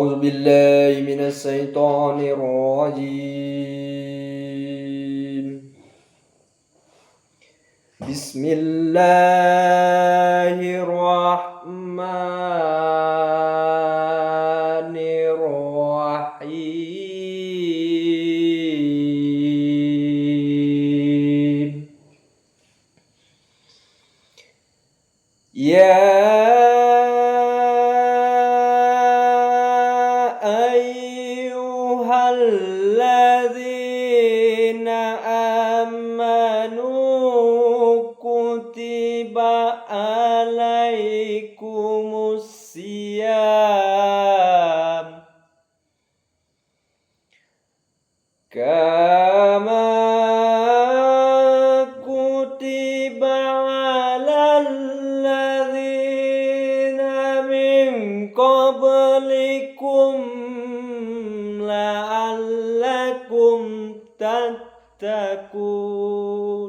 أعوذ بالله من الشيطان الرجيم. بسم الله الرحمن الرحيم. أيها الذين آمنوا كتب عليكم الصيام كما كتب على الذين من قبلكم لعلكم تتقون.